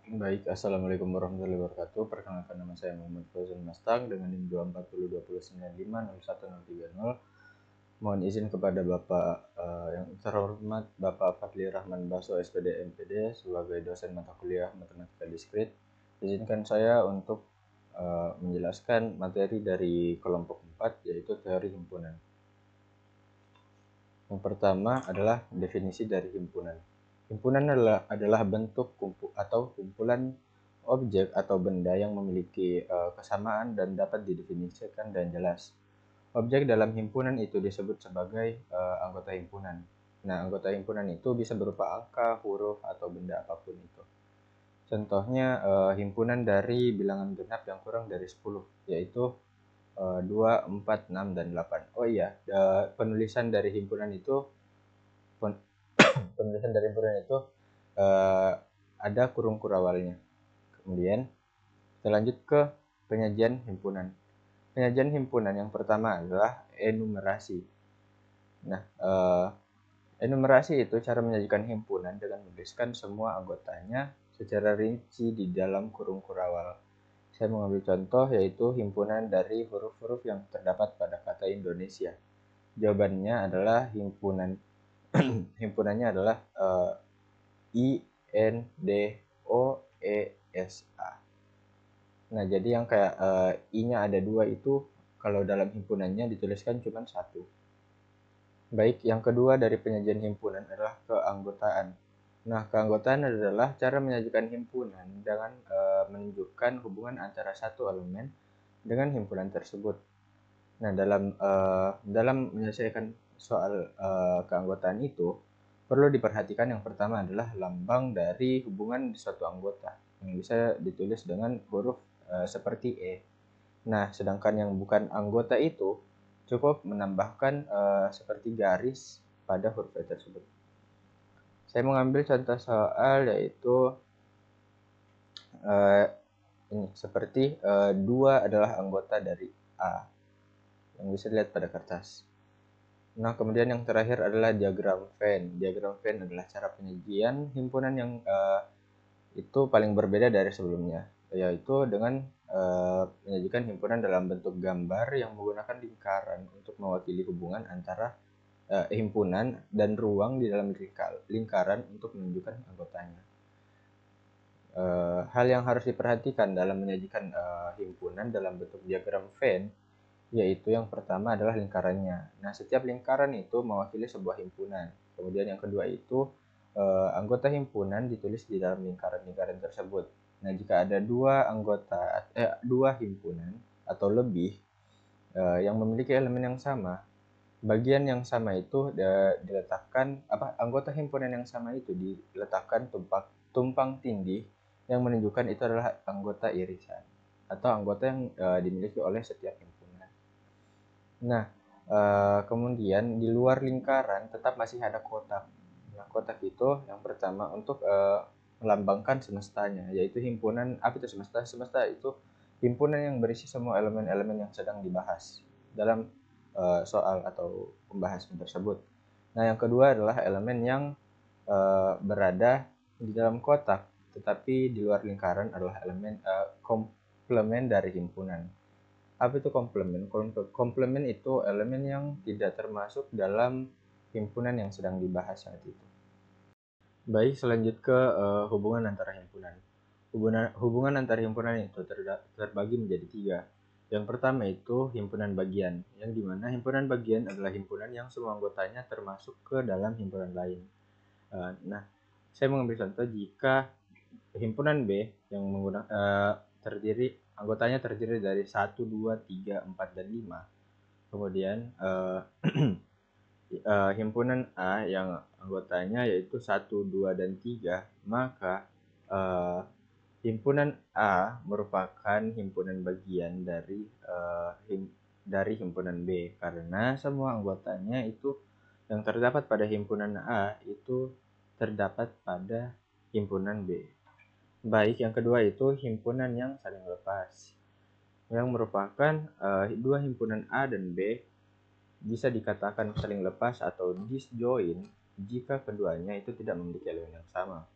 Baik, Assalamualaikum warahmatullahi wabarakatuh. Perkenalkan, nama saya Muhammad Fauzan Mastang dengan NIM 24020950130. Mohon izin kepada Bapak yang terhormat Bapak Fadli Rahman Baso SPD MPD sebagai dosen mata kuliah Matematika Diskrit. Izinkan saya untuk menjelaskan materi dari kelompok 4, yaitu teori himpunan. Yang pertama adalah definisi dari himpunan. Himpunan adalah bentuk atau kumpulan objek atau benda yang memiliki kesamaan dan dapat didefinisikan dan jelas. Objek dalam himpunan itu disebut sebagai anggota himpunan. Nah, anggota himpunan itu bisa berupa angka, huruf, atau benda apapun itu. Contohnya himpunan dari bilangan genap yang kurang dari 10, yaitu 2, 4, 6, dan 8. Oh iya, penulisan dari himpunan itu ada kurung kurawalnya. Kemudian kita lanjut ke penyajian himpunan. Penyajian himpunan yang pertama adalah enumerasi. Nah, enumerasi itu cara menyajikan himpunan dengan menuliskan semua anggotanya secara rinci di dalam kurung kurawal. Saya mengambil contoh yaitu himpunan dari huruf-huruf yang terdapat pada kata Indonesia. Jawabannya adalah himpunannya adalah I N D O E S A. Nah, jadi yang kayak I-nya ada 2 itu kalau dalam himpunannya dituliskan cuma 1. Baik, yang kedua dari penyajian himpunan adalah keanggotaan. Nah, keanggotaan adalah cara menyajikan himpunan dengan menunjukkan hubungan antara satu elemen dengan himpunan tersebut. Nah, dalam menyelesaikan soal keanggotaan itu, perlu diperhatikan yang pertama adalah lambang dari hubungan di suatu anggota yang bisa ditulis dengan huruf seperti E. Nah, sedangkan yang bukan anggota itu cukup menambahkan seperti garis pada huruf E tersebut. Saya mengambil contoh soal yaitu ini seperti 2 adalah anggota dari A yang bisa dilihat pada kertas. Nah, kemudian yang terakhir adalah diagram Venn. Diagram Venn adalah cara penyajian himpunan yang itu paling berbeda dari sebelumnya, yaitu dengan menyajikan himpunan dalam bentuk gambar yang menggunakan lingkaran untuk mewakili hubungan antara himpunan dan ruang di dalam lingkaran untuk menunjukkan anggotanya. Hal yang harus diperhatikan dalam menyajikan himpunan dalam bentuk diagram Venn yaitu yang pertama adalah lingkarannya. Nah, setiap lingkaran itu mewakili sebuah himpunan. Kemudian yang kedua itu anggota himpunan ditulis di dalam lingkaran-lingkaran tersebut. Nah, jika ada dua himpunan atau lebih yang memiliki elemen yang sama, bagian yang sama itu diletakkan anggota himpunan yang sama itu diletakkan tumpang tindih yang menunjukkan itu adalah anggota irisan atau anggota yang dimiliki oleh setiap himpunan. Nah, kemudian di luar lingkaran tetap masih ada kotak. Nah, kotak itu yang pertama untuk melambangkan semestanya, yaitu himpunan apa itu semesta? Semesta itu himpunan yang berisi semua elemen-elemen yang sedang dibahas dalam soal atau pembahasan tersebut. Nah, yang kedua adalah elemen yang berada di dalam kotak, tetapi di luar lingkaran adalah elemen komplement dari himpunan. Apa itu komplement? Komplement itu elemen yang tidak termasuk dalam himpunan yang sedang dibahas saat itu. Baik, selanjut ke hubungan antara himpunan. Hubungan antara himpunan itu terbagi menjadi 3. Yang pertama itu himpunan bagian, yang dimana himpunan bagian adalah himpunan yang semua anggotanya termasuk ke dalam himpunan lain. Nah, saya mengambil contoh jika himpunan B yang anggotanya terdiri dari 1, 2, 3, 4, dan 5. Kemudian himpunan A yang anggotanya yaitu 1, 2, dan 3, maka himpunan A merupakan himpunan bagian dari himpunan B karena semua anggotanya itu yang terdapat pada himpunan A itu terdapat pada himpunan B. Baik, yang kedua itu himpunan yang saling lepas, yang merupakan dua himpunan A dan B bisa dikatakan saling lepas atau disjoin jika keduanya itu tidak memiliki elemen yang sama.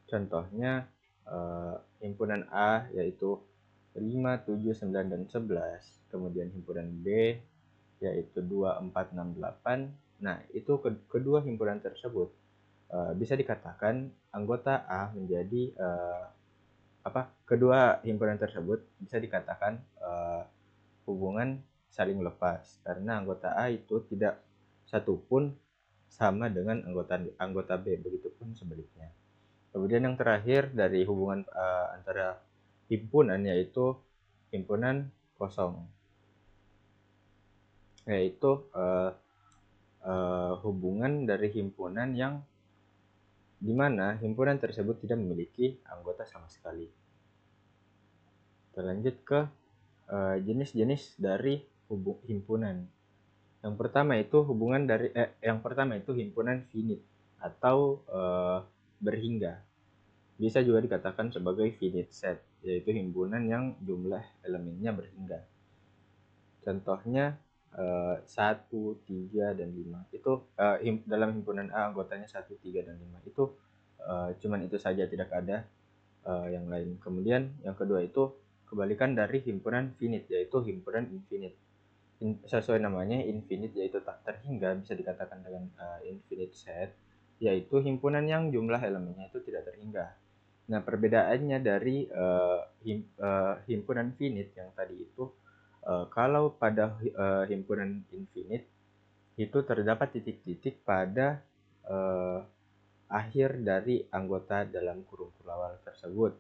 Contohnya himpunan A yaitu 5, 7, 9, dan 11, kemudian himpunan B yaitu 2, 4, 6, 8. Nah, itu kedua himpunan tersebut bisa dikatakan anggota A menjadi kedua himpunan tersebut bisa dikatakan hubungan saling lepas karena anggota A itu tidak satupun sama dengan anggota B, begitupun sebaliknya. Kemudian yang terakhir dari hubungan antara himpunan yaitu himpunan kosong, yaitu hubungan dari himpunan yang dimana himpunan tersebut tidak memiliki anggota sama sekali. Kita lanjut ke jenis-jenis dari himpunan. Yang pertama itu himpunan finite atau berhingga. Bisa juga dikatakan sebagai finite set, yaitu himpunan yang jumlah elemennya berhingga. Contohnya 1, 3, dan 5. Itu dalam himpunan A anggotanya 1, 3, dan 5. Itu cuman itu saja, tidak ada yang lain. Kemudian yang kedua itu kebalikan dari himpunan finite, yaitu himpunan infinite. Sesuai namanya, infinite yaitu tak terhingga, bisa dikatakan dengan infinite set, yaitu himpunan yang jumlah elemennya itu tidak terhingga. Nah, perbedaannya dari himpunan finite yang tadi itu, kalau pada himpunan infinite itu terdapat titik-titik pada akhir dari anggota dalam kurung kurawal tersebut.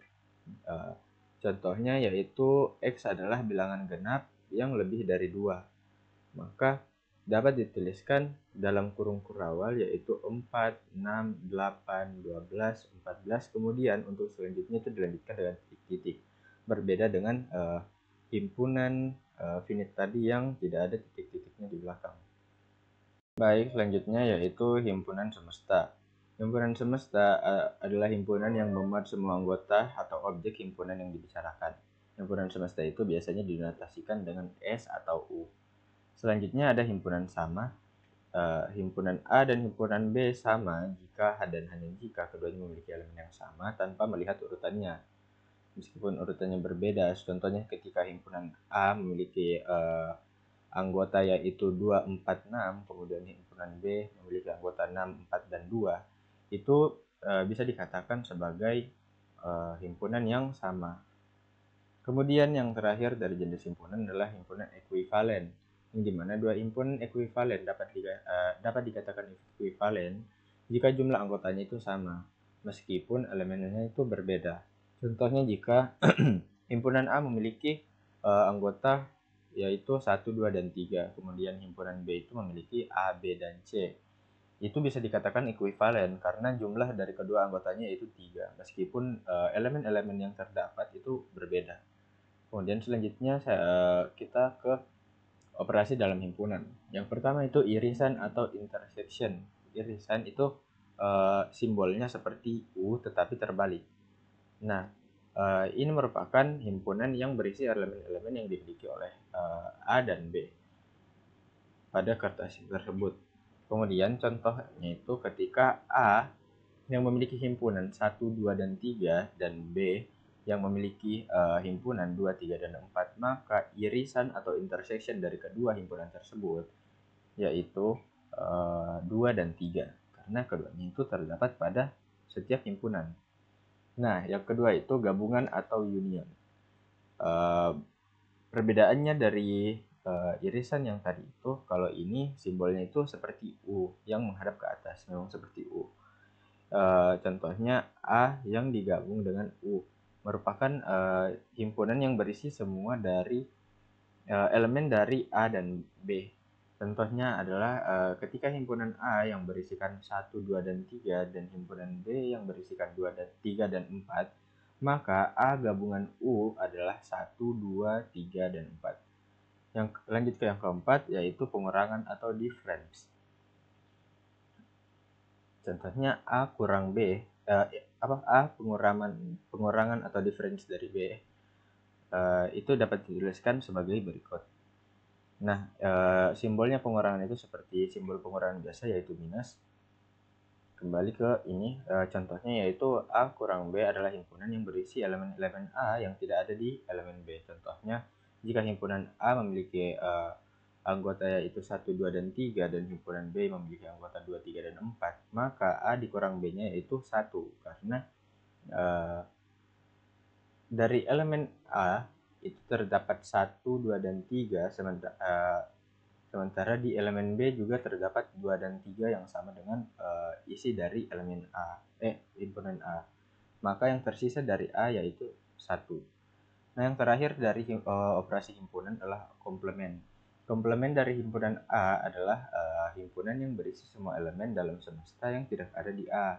Contohnya yaitu X adalah bilangan genap yang lebih dari 2. Maka dapat dituliskan dalam kurung kurawal yaitu 4, 6, 8, 12, 14. Kemudian untuk selanjutnya itu dilanjutkan dengan titik-titik. Berbeda dengan himpunan finite tadi yang tidak ada titik-titiknya di belakang. Baik, selanjutnya yaitu himpunan semesta. Himpunan semesta adalah himpunan yang memuat semua anggota atau objek himpunan yang dibicarakan. Himpunan semesta itu biasanya dinotasikan dengan S atau U. Selanjutnya ada himpunan sama. Himpunan A dan himpunan B sama jika dan hanya jika keduanya memiliki elemen yang sama tanpa melihat urutannya. Meskipun urutannya berbeda, contohnya ketika himpunan A memiliki anggota yaitu 2, 4, 6, kemudian himpunan B memiliki anggota 6, 4, dan 2, itu bisa dikatakan sebagai himpunan yang sama. Kemudian yang terakhir dari jenis himpunan adalah himpunan ekuivalen, yang dimana dua himpunan ekuivalen dapat dikatakan ekuivalen jika jumlah anggotanya itu sama, meskipun elemennya itu berbeda. Contohnya jika himpunan A memiliki anggota yaitu 1, 2, dan 3, kemudian himpunan B itu memiliki A, B, dan C. Itu bisa dikatakan ekuivalen karena jumlah dari kedua anggotanya itu 3, meskipun elemen-elemen yang terdapat itu berbeda. Kemudian selanjutnya kita ke operasi dalam himpunan. Yang pertama itu irisan atau intersection. Irisan itu simbolnya seperti U tetapi terbalik. Nah, ini merupakan himpunan yang berisi elemen-elemen yang dimiliki oleh A dan B pada kertas tersebut. Kemudian contohnya itu ketika A yang memiliki himpunan 1, 2, dan 3 dan B yang memiliki himpunan 2, 3, dan 4, maka irisan atau intersection dari kedua himpunan tersebut yaitu 2 dan 3 karena keduanya itu terdapat pada setiap himpunan. Nah, yang kedua itu gabungan atau union. Perbedaannya dari irisan yang tadi itu, kalau ini simbolnya itu seperti U yang menghadap ke atas, memang seperti U. Contohnya A yang digabung dengan U merupakan himpunan yang berisi semua dari elemen dari A dan B. Contohnya adalah ketika himpunan A yang berisikan 1, 2, dan 3 dan himpunan B yang berisikan 2, 3, dan 4, maka A gabungan U adalah 1, 2, 3, dan 4. Yang lanjut ke yang keempat yaitu pengurangan atau difference. Contohnya A kurang B, A pengurangan atau difference dari B itu dapat dituliskan sebagai berikut. Nah, simbolnya pengurangan itu seperti simbol pengurangan biasa yaitu minus. kembali ke ini, contohnya yaitu A kurang B adalah himpunan yang berisi elemen-elemen A yang tidak ada di elemen B. Contohnya, jika himpunan A memiliki anggota yaitu 1, 2, dan 3, dan himpunan B memiliki anggota 2, 3, dan 4, maka A dikurang B-nya yaitu 1, karena dari elemen A itu terdapat 1, 2, dan 3, sementara di elemen B juga terdapat 2 dan 3 yang sama dengan isi dari elemen himpunan A. Maka yang tersisa dari A yaitu 1. Nah, yang terakhir dari operasi himpunan adalah komplement. Komplement dari himpunan A adalah himpunan yang berisi semua elemen dalam semesta yang tidak ada di A.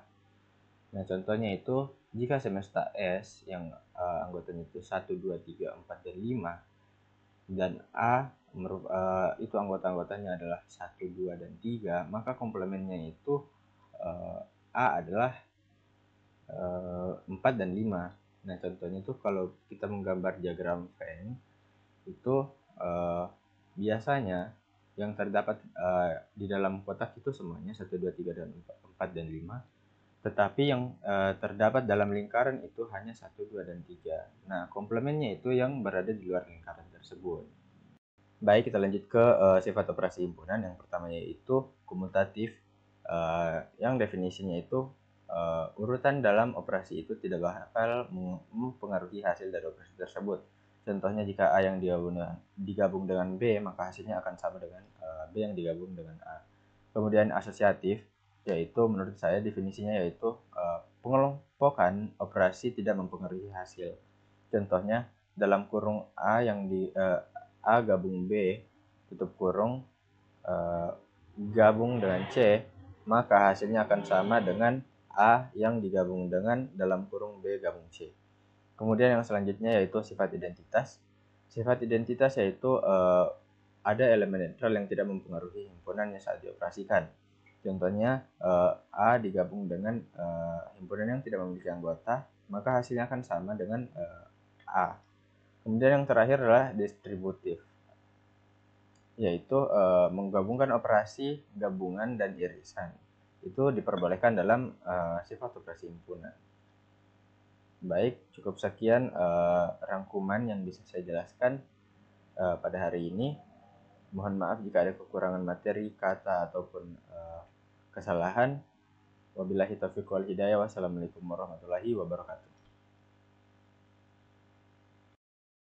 Nah, contohnya itu jika semesta S yang anggotanya itu 1, 2, 3, 4, dan 5, dan A itu anggota-anggotanya adalah 1, 2, dan 3, maka komplemennya itu A adalah 4 dan 5. Nah, contohnya itu kalau kita menggambar diagram Venn, itu biasanya yang terdapat di dalam kotak itu semuanya 1, 2, 3, dan 4, dan 5. Tetapi yang terdapat dalam lingkaran itu hanya 1, 2, dan 3. Nah, komplemennya itu yang berada di luar lingkaran tersebut. Baik, kita lanjut ke sifat operasi himpunan. Yang pertama yaitu komutatif, yang definisinya itu urutan dalam operasi itu tidak bakal mempengaruhi hasil dari operasi tersebut. Contohnya, jika A yang digabung dengan B, maka hasilnya akan sama dengan B yang digabung dengan A. Kemudian asosiatif, yaitu menurut saya definisinya yaitu pengelompokan operasi tidak mempengaruhi hasil. Contohnya, dalam kurung A yang A gabung B tutup kurung gabung dengan C, maka hasilnya akan sama dengan A yang digabung dengan dalam kurung B gabung C. Kemudian yang selanjutnya yaitu sifat identitas. Sifat identitas yaitu ada elemen netral yang tidak mempengaruhi himpunannya saat dioperasikan. Contohnya, A digabung dengan himpunan yang tidak memiliki anggota, maka hasilnya akan sama dengan A. Kemudian yang terakhir adalah distributif, yaitu menggabungkan operasi gabungan dan irisan. Itu diperbolehkan dalam sifat operasi himpunan. Baik, cukup sekian rangkuman yang bisa saya jelaskan pada hari ini. Mohon maaf jika ada kekurangan materi, kata, ataupun kesalahan. Wabillahi taufiq wal hidayah. Wassalamualaikum warahmatullahi wabarakatuh.